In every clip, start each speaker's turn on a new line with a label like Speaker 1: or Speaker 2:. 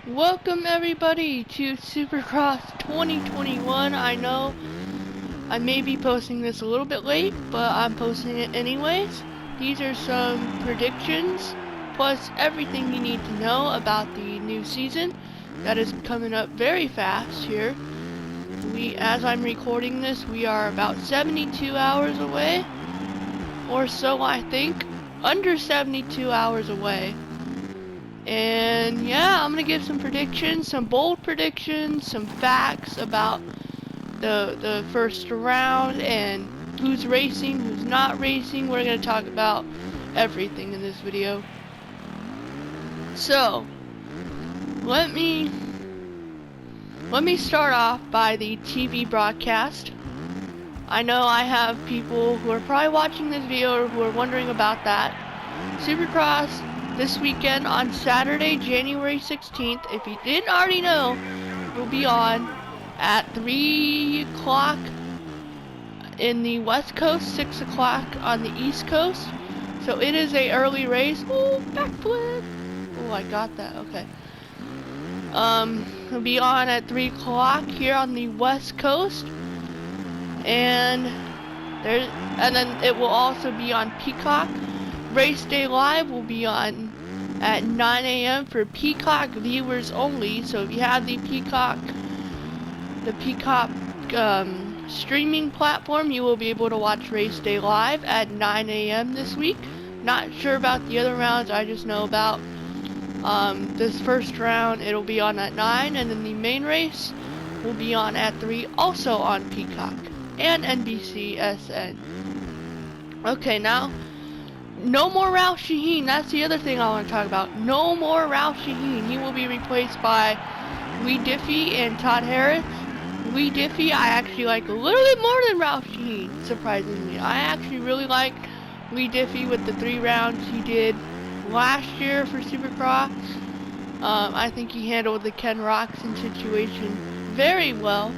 Speaker 1: Welcome everybody to Supercross 2021. I know I may be posting this a little bit late, but I'm posting it anyways. These are some predictions, plus everything you need to know about the new season that is coming up very fast here. As I'm recording this, we are about 72 hours away, or so I think, under 72 hours away. And yeah, I'm gonna give some predictions, some bold predictions, some facts about the first round and who's racing, who's not racing. We're gonna talk about everything in this video. So let me start off by the TV broadcast. I know I have people who are probably watching this video who are wondering about that. Supercross this weekend on Saturday, January 16th, if you didn't already know, will be on at 3 o'clock in the West Coast, 6 o'clock on the East Coast. So it is a early race. Ooh, backflip. Oh, I got that. Okay. It'll be on at 3 o'clock here on the West Coast. And then it will also be on Peacock. Race Day Live will be on at 9 a.m. for Peacock viewers only. So if you have the Peacock streaming platform, you will be able to watch Race Day Live at 9 a.m. this week. Not sure about the other rounds. I just know about this first round. It'll be on at 9, and then the main race will be on at 3, also on Peacock and NBCSN. Okay, now. No more Ralph Shaheen. That's the other thing I want to talk about. No more Ralph Shaheen. He will be replaced by Lee Diffie and Todd Harris. Lee Diffie I actually like a little bit more than Ralph Shaheen, surprisingly. I actually really like Lee Diffie with the 3 rounds he did last year for Supercross. I think he handled the Ken Roczen situation very well.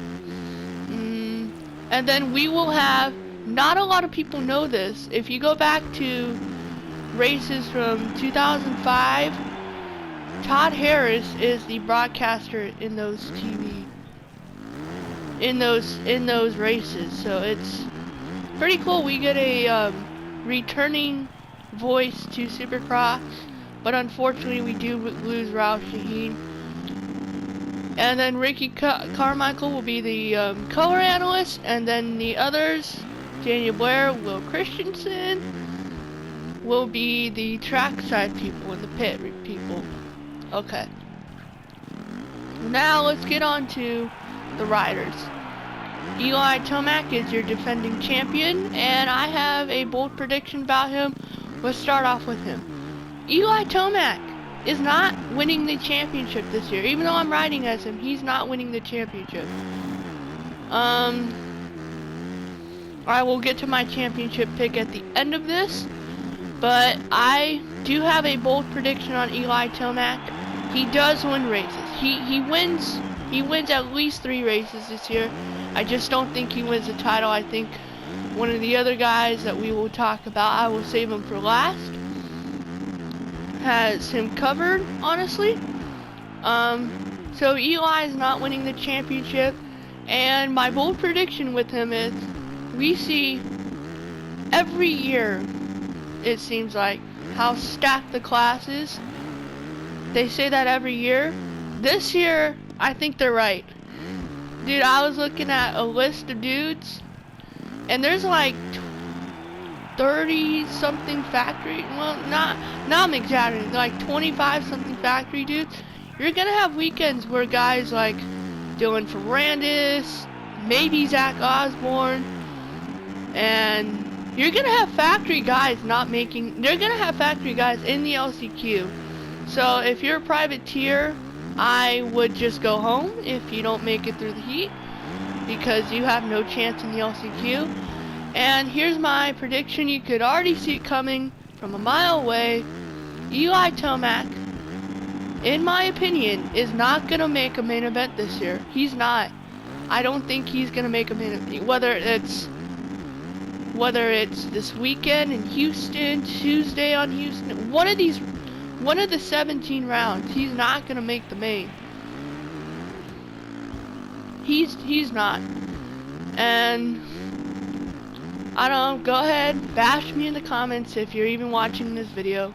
Speaker 1: And then we will have, not a lot of people know this, if you go back to races from 2005, Todd Harris is the broadcaster in those races, so it's pretty cool. We get a returning voice to Supercross, but unfortunately we do lose Ralph Shaheen. And then Ricky Carmichael will be the color analyst, and then the others, Daniel Blair, Will Christensen, will be the trackside people and the pit people. Okay. Now let's get on to the riders. Eli Tomac is your defending champion, and I have a bold prediction about him. Let's start off with him. Eli Tomac is not winning the championship this year. Even though I'm riding as him, he's not winning the championship. I will get to my championship pick at the end of this, but I do have a bold prediction on Eli Tomac. He does win races. He wins at least 3 races this year. I just don't think he wins the title. I think one of the other guys that we will talk about, I will save him for last, has him covered, honestly. So Eli is not winning the championship, and my bold prediction with him is we see every year, it seems like, how stacked the class is. They say that every year. This year, I think they're right. Dude, I was looking at a list of dudes, and there's like 30 something factory, well, now I'm exaggerating, like 25 something factory dudes. You're gonna have weekends where guys like Dylan Ferrandis, maybe Zach Osborne, and you're gonna have factory guys they're gonna have factory guys in the LCQ. So if you're a privateer, I would just go home if you don't make it through the heat, because you have no chance in the LCQ. And here's my prediction. You could already see it coming from a mile away. Eli Tomac, in my opinion, is not gonna make a main event this year. He's not. I don't think he's gonna make a main event. Whether it's this weekend in Houston, Tuesday on Houston, one of these one of the 17 rounds. He's not gonna make the main. He's not. And I don't know, go ahead, bash me in the comments if you're even watching this video.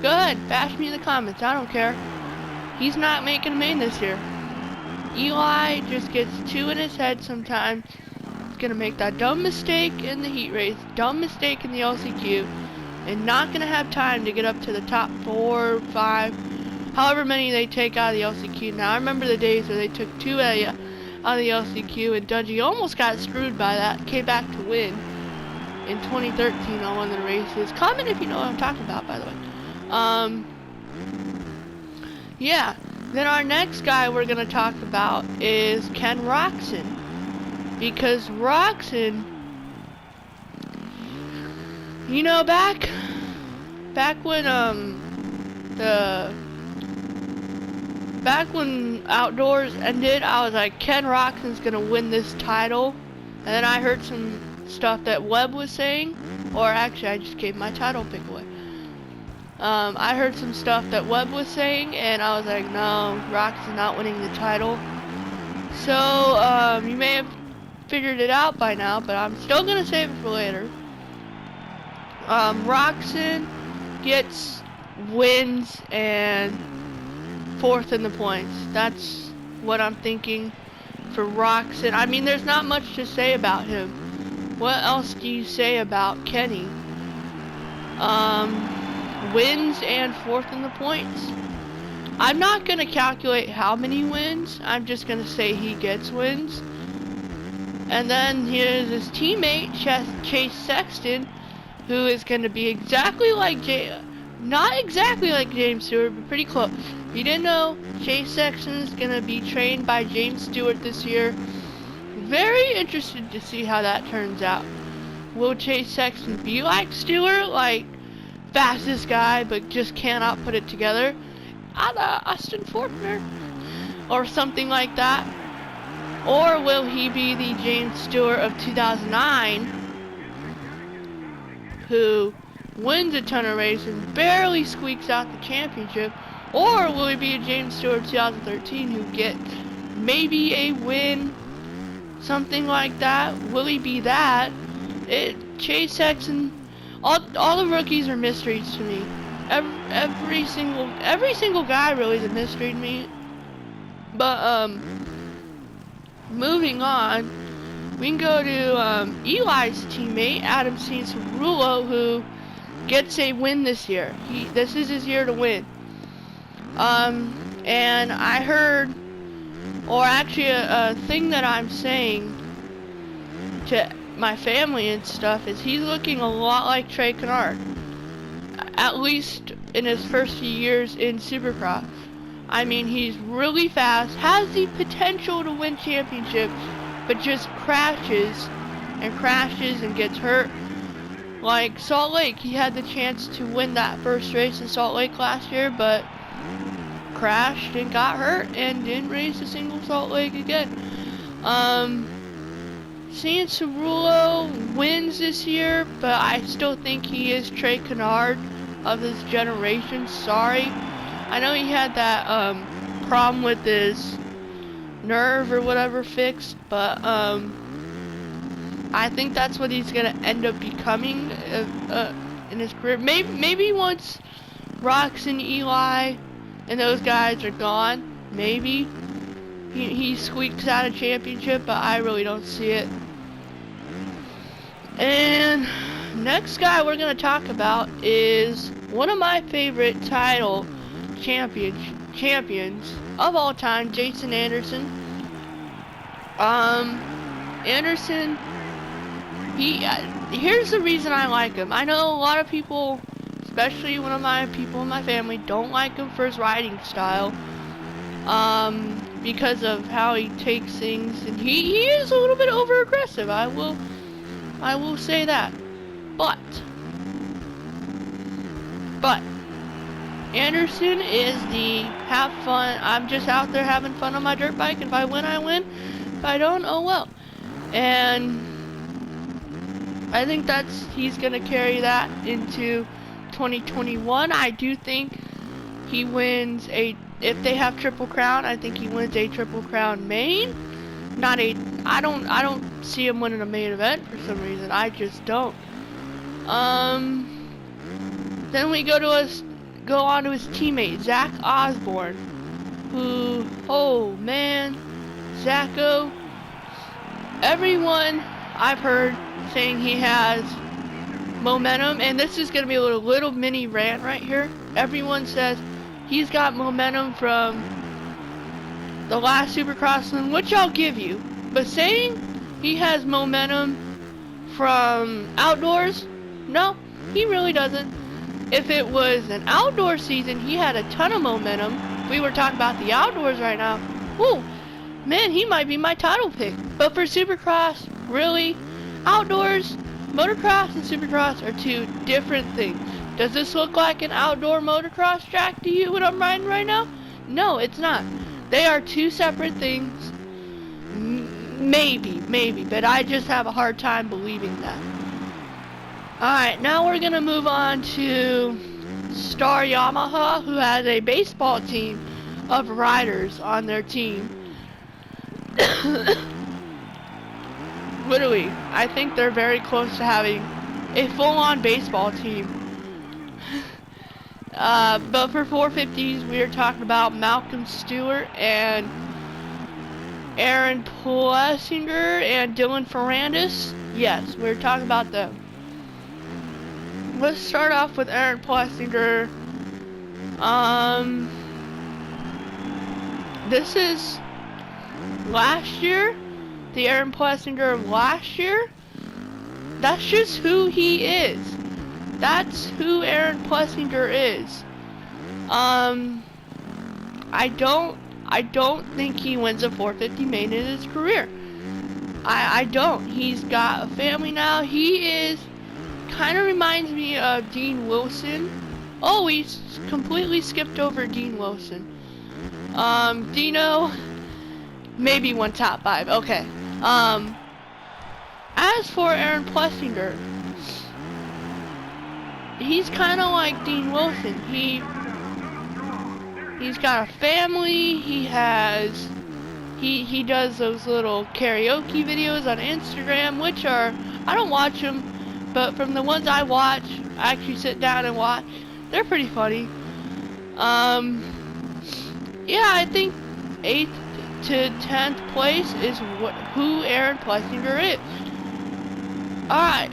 Speaker 1: Go ahead, bash me in the comments, I don't care. He's not making a main this year. Eli just gets too in his head sometimes. He's gonna make that dumb mistake in the heat race, dumb mistake in the LCQ, and not gonna have time to get up to the top 4, 5, however many they take out of the LCQ. Now I remember the days where they took 2 out of the LCQ, and Dungey almost got screwed by that. Came back to win in 2013 on one of the races. Comment if you know what I'm talking about, by the way. Yeah. Then our next guy we're gonna talk about is Ken Roczen, because Roczen, you know, back when outdoors ended, I was like, Ken Roczen's gonna win this title. And then I heard some stuff that Webb was saying, or actually I just gave my title pick away. I heard some stuff that Webb was saying, and I was like, no, Roczen's not winning the title. So, you may have figured it out by now, but I'm still gonna save it for later. Roczen wins and 4th in the points. That's what I'm thinking for Roczen. I mean, there's not much to say about him. What else do you say about Kenny? Wins and 4th in the points. I'm not gonna calculate how many wins. I'm just gonna say he gets wins. And then here's his teammate, Chase Sexton, who is gonna be exactly like not exactly like James Stewart, but pretty close. If you didn't know, Chase Sexton is gonna be trained by James Stewart this year. Very interested to see how that turns out. Will Chase Sexton be like Stewart, like fastest guy, but just cannot put it together, a la Austin Forkner, or something like that? Or will he be the James Stewart of 2009, who wins a ton of races and barely squeaks out the championship? Or will he be a James Stewart 2013 who gets maybe a win, something like that? Will he be that? Chase Sexton, all the rookies are mysteries to me. Every single guy really is a mystery to me. But moving on, we can go to Eli's teammate Adam Cianciarulo, who gets a win this year. This is his year to win. And I heard, or actually a thing that I'm saying to my family and stuff, is he's looking a lot like Trey Canard, at least in his first few years in Supercross. I mean, he's really fast, has the potential to win championships, but just crashes and gets hurt. Like Salt Lake, he had the chance to win that first race in Salt Lake last year, but crashed and got hurt and didn't race a single Salt Lake again. Cianciarulo wins this year, but I still think he is Trey Canard of this generation. Sorry. I know he had that problem with his nerve or whatever fixed, but I think that's what he's gonna end up becoming in his career. Maybe once Roczen, Eli, and those guys are gone, maybe he squeaks out a championship, but I really don't see it. And next guy we're gonna talk about is one of my favorite title champions of all time, Jason Anderson. Anderson, here's the reason I like him. I know a lot of people, especially one of my people in my family, don't like him for his riding style, because of how he takes things, and he is a little bit over aggressive. I will say that. But Anderson is the have fun. I'm just out there having fun on my dirt bike, and if I win, I win. If I don't, oh well. And I think he's gonna carry that into 2021. I do think He wins if they have Triple Crown, I think he wins a Triple Crown main. I don't see him winning a main event for some reason. I just don't. Then we go on to his teammate, Zach Osborne, who, oh man, Zacho, everyone I've heard saying he has momentum, and this is going to be a little mini rant right here. Everyone says he's got momentum from the last Supercross win, which I'll give you, but saying he has momentum from outdoors, no, he really doesn't. If it was an outdoor season, he had a ton of momentum. We were talking about the outdoors right now. Ooh, man, he might be my title pick. But for Supercross, really, outdoors, motocross and Supercross are two different things. Does this look like an outdoor motocross track to you when I'm riding right now? No, it's not. They are two separate things. Maybe, but I just have a hard time believing that. Alright, now we're gonna move on to Star Yamaha, who has a baseball team of riders on their team. Literally, I think they're very close to having a full-on baseball team. But for 450s, we are talking about Malcolm Stewart and Aaron Plessinger and Dylan Ferrandis. Yes, we're talking about them. Let's start off with Aaron Plessinger. This is last year. The Aaron Plessinger of last year. That's just who he is. That's who Aaron Plessinger is. I don't think he wins a 450 main in his career. I don't. He's got a family now. He is kind of reminds me of Dean Wilson. Oh, we completely skipped over Dean Wilson. Dino, maybe one top 5. Okay. As for Aaron Plessinger, he's kind of like Dean Wilson. He's got a family. He does those little karaoke videos on Instagram, which are, I don't watch them, but from the ones I watch, I actually sit down and watch, they're pretty funny. Yeah, I think 8th to 10th place is who Aaron Plessinger is. Alright,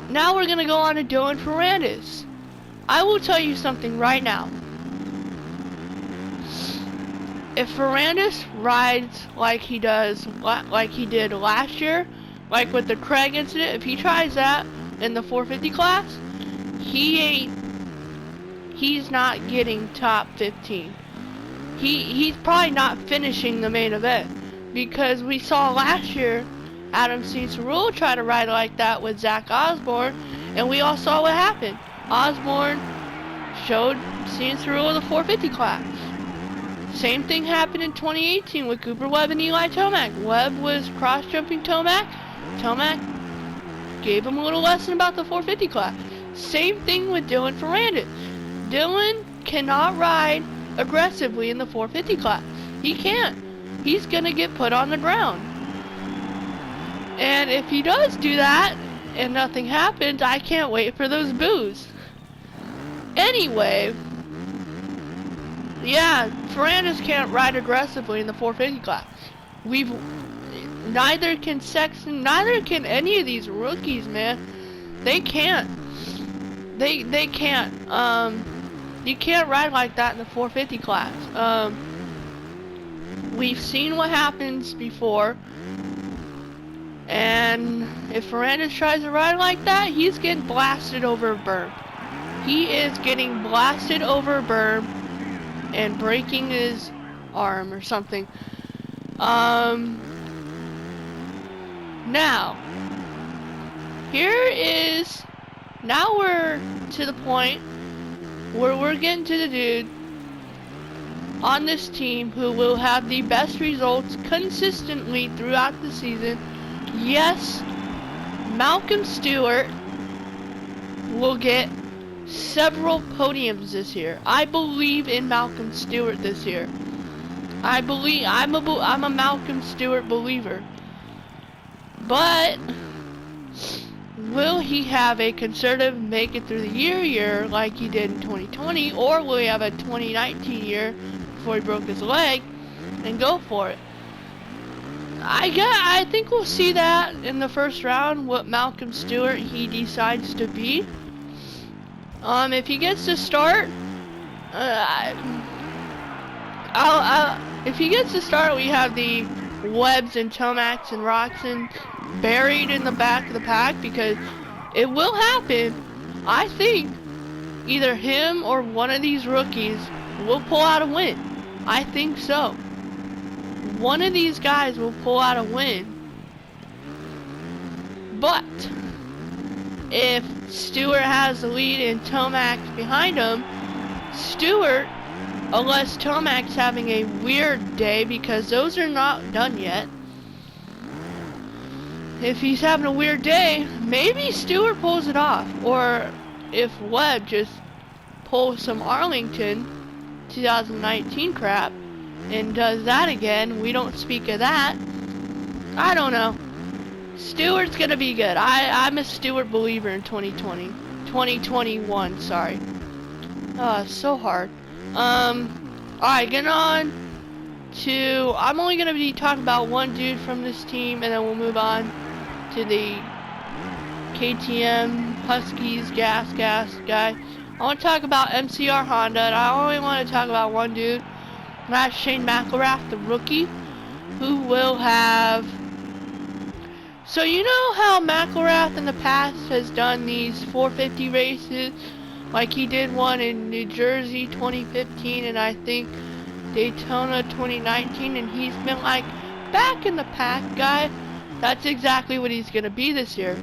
Speaker 1: now we're gonna go on to Dylan Ferrandis. I will tell you something right now. If Ferrandis rides like he did last year, like with the Craig incident, if he tries that in the 450 class, he's not getting top 15. He's probably not finishing the main event, because we saw last year Adam Cianciarulo try to ride like that with Zach Osborne, and we all saw what happened. Osborne showed Cianciarulo the 450 class. Same thing happened in 2018 with Cooper Webb and Eli Tomac. Webb was cross-jumping Tomac. Tomac gave him a little lesson about the 450 class. Same thing with Dylan Ferrandis. Dylan cannot ride aggressively in the 450 class. He can't. He's gonna get put on the ground. And if he does do that and nothing happens, I can't wait for those boos. Anyway, yeah, Ferrandis can't ride aggressively in the 450 class. Neither can Sexton, neither can any of these rookies, man. They can't. They can't. You can't ride like that in the 450 class. We've seen what happens before. And if Ferrandis tries to ride like that, he's getting blasted over a berm. He is getting blasted over a berm and breaking his arm or something. Now, now we're to the point where we're getting to the dude on this team who will have the best results consistently throughout the season. Yes, Malcolm Stewart will get several podiums this year. I believe in Malcolm Stewart this year. I'm a Malcolm Stewart believer. But will he have a conservative make it through the year like he did in 2020, or will he have a 2019 year before he broke his leg and go for it? I think we'll see that in the first round, what Malcolm Stewart he decides to be. If he gets to start, if he gets to start, we have the Webbs and Tomacs and Roxon buried in the back of the pack, because it will happen. I think either him or one of these rookies will pull out a win. I think so. One of these guys will pull out a win. But if Stewart has the lead and Tomac's behind him, Stewart, unless Tomac's having a weird day, because those are not done yet. If he's having a weird day, maybe Stewart pulls it off. Or if Webb just pulls some Arlington 2019 crap and does that again, we don't speak of that. I don't know. Stewart's gonna be good. I'm a Stewart believer in 2021, sorry. So hard. Alright, getting on to, I'm only gonna be talking about one dude from this team, and then we'll move on to the KTM Huskies gas guy. I want to talk about MCR Honda, and I only want to talk about one dude. That's Shane McElrath, the rookie, who will have... So you know how McElrath in the past has done these 450 races? Like he did one in New Jersey 2015, and I think Daytona 2019, and he's been like back in the pack guy. That's exactly what he's gonna be this year.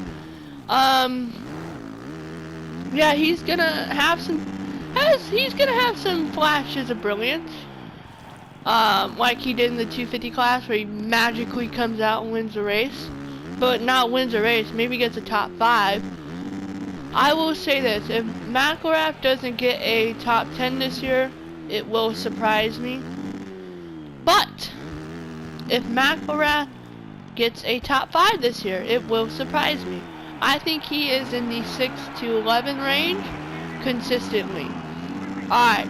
Speaker 1: Yeah, he's gonna have some flashes of brilliance. Like he did in the 250 class, where he magically comes out and wins the race. But not wins a race, maybe gets a top 5. I will say this, if McElrath doesn't get a top 10 this year, it will surprise me. But if McElrath gets a top 5 this year, it will surprise me. I think he is in the 6 to 11 range consistently. Alright,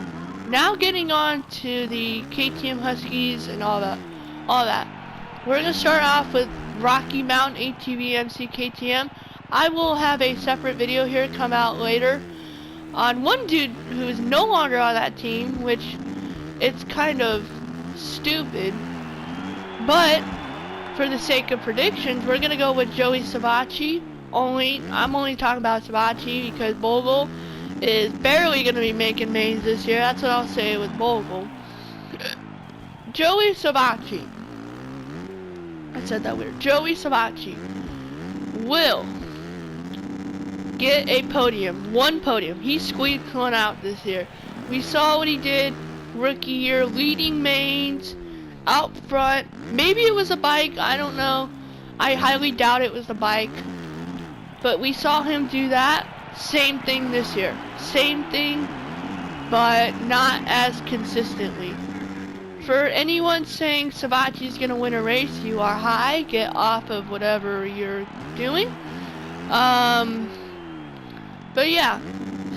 Speaker 1: now getting on to the KTM Huskies and all that. We're going to start off with Rocky Mountain ATV MC KTM. I will have a separate video here come out later on one dude who is no longer on that team, which it's kind of stupid. But for the sake of predictions, we're gonna go with Joey Savacci. I'm only talking about Savacci because Bogle is barely gonna be making mains this year. That's what I'll say with Bogle. Joey Savacci. I said that weird. Joey Savacci will get a podium, one podium. He squeaked one out this year. We saw what he did rookie year, leading mains, out front. Maybe it was a bike, I don't know. I highly doubt it was a bike. But we saw him do that. Same thing this year. Same thing, but not as consistently. For anyone saying Savacci's gonna win a race, you are high. Get off of whatever you're doing. But yeah,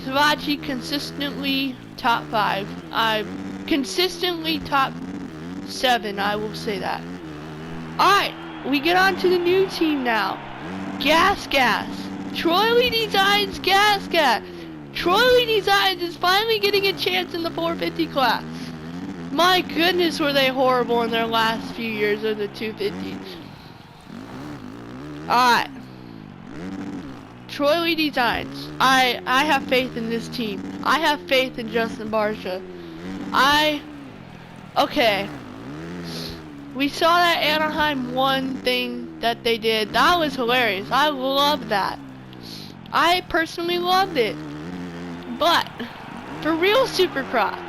Speaker 1: Savacci consistently top 5. Consistently top 7, I will say that. Alright, we get on to the new team now. Gas. Troy Lee Designs Gas. Troy Lee Designs is finally getting a chance in the 450 class. My goodness, were they horrible in their last few years of the 250s. Alright. Troy Lee Designs. I have faith in this team. I have faith in Justin Barsha. Okay. We saw that Anaheim 1 thing that they did. That was hilarious. I loved that. I personally loved it. But for real Supercross,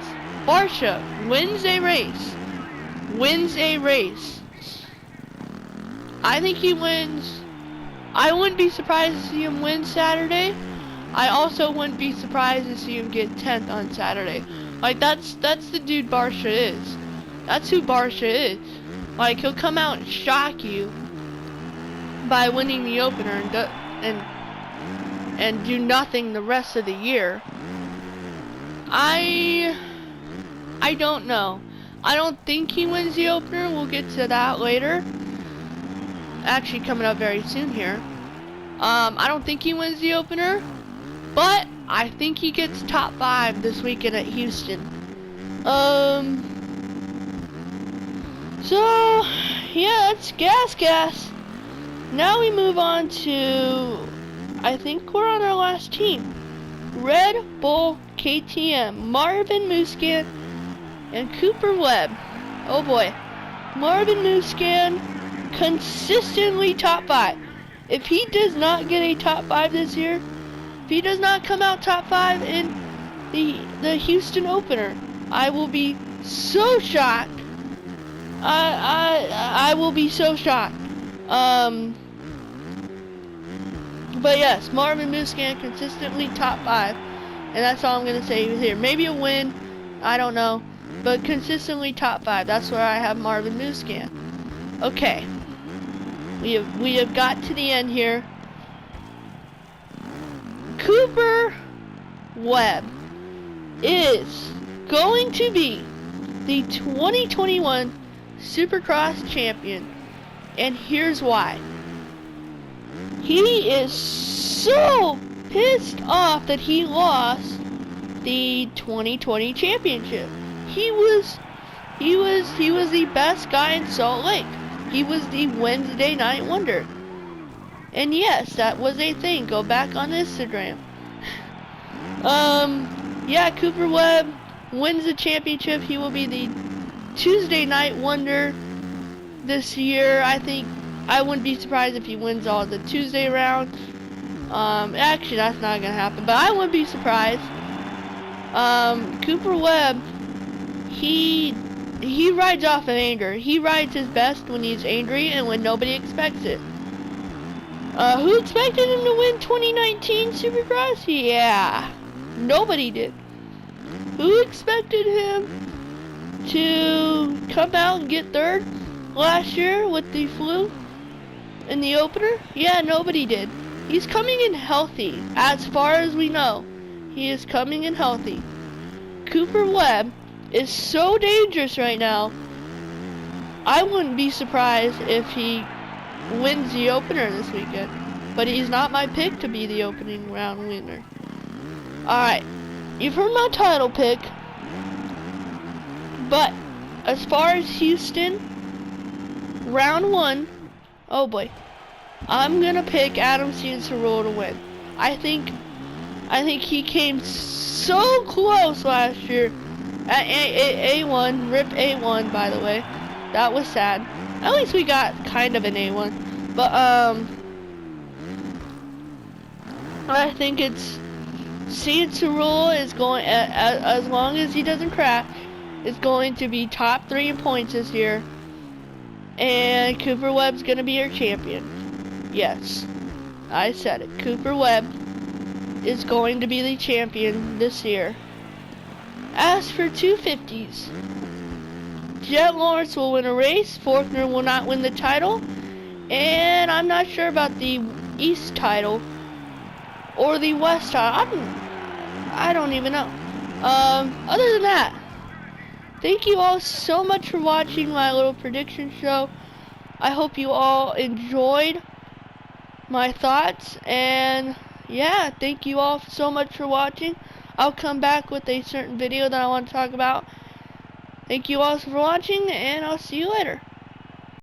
Speaker 1: Barsha wins a race. I think he wins. I wouldn't be surprised to see him win Saturday. I also wouldn't be surprised to see him get 10th on Saturday. Like, that's the dude Barsha is. That's who Barsha is. Like, he'll come out and shock you by winning the opener and do nothing the rest of the year. I don't know. I don't think he wins the opener. We'll get to that later. Actually, coming up very soon here. I don't think he wins the opener, but I think he gets top 5 this weekend at Houston. So yeah, that's gas. Now we move on to, I think we're on our last team. Red Bull KTM, Marvin Musquin and Cooper Webb. Oh boy. Marvin Musquin consistently top 5. If he does not get a top 5 this year, if he does not come out top 5 in the Houston opener, I will be so shocked. I will be so shocked. But yes, Marvin Musquin consistently top 5, and that's all I'm gonna say here. Maybe a win, I don't know, but consistently top 5. That's where I have Marvin Musquin. Okay, we have got to the end here. Cooper Webb is going to be the 2021 Supercross champion, and here's why. He is so pissed off that he lost the 2020 championship. He was the best guy in Salt Lake. He was the Wednesday night wonder. And yes, that was a thing. Go back on Instagram. Yeah, Cooper Webb wins the championship. He will be the Tuesday night wonder this year. I wouldn't be surprised if he wins all the Tuesday rounds. Actually, that's not gonna happen, but I wouldn't be surprised. Cooper Webb, he rides off of anger. He rides his best when he's angry and when nobody expects it. Who expected him to win 2019 Supercross? Yeah, nobody did. Who expected him to come out and get 3rd last year with the flu in the opener? Yeah, nobody did. He's coming in healthy, as far as we know. He is coming in healthy. Cooper Webb is so dangerous right now. I wouldn't be surprised if he wins the opener this weekend, but he's not my pick to be the opening round winner. Alright, you've heard my title pick, but as far as Houston, round 1, oh boy, I'm gonna pick Adam Cianciarulo to win. I think he came so close last year at A1, rip A1 by the way. That was sad. At least we got kind of an A1. But I think it's Cianciarulo is going, as long as he doesn't crash, is going to be top 3 in points this year. And Cooper Webb's gonna be our champion. Yes, I said it. Cooper Webb is going to be the champion this year. As for 250s, Jet Lawrence will win a race. Faulkner will not win the title. And I'm not sure about the East title or the West title. I don't even know. Other than that, thank you all so much for watching my little prediction show. I hope you all enjoyed my thoughts, and yeah, thank you all so much for watching. I'll come back with a certain video that I want to talk about. Thank you all for watching, and I'll see you later.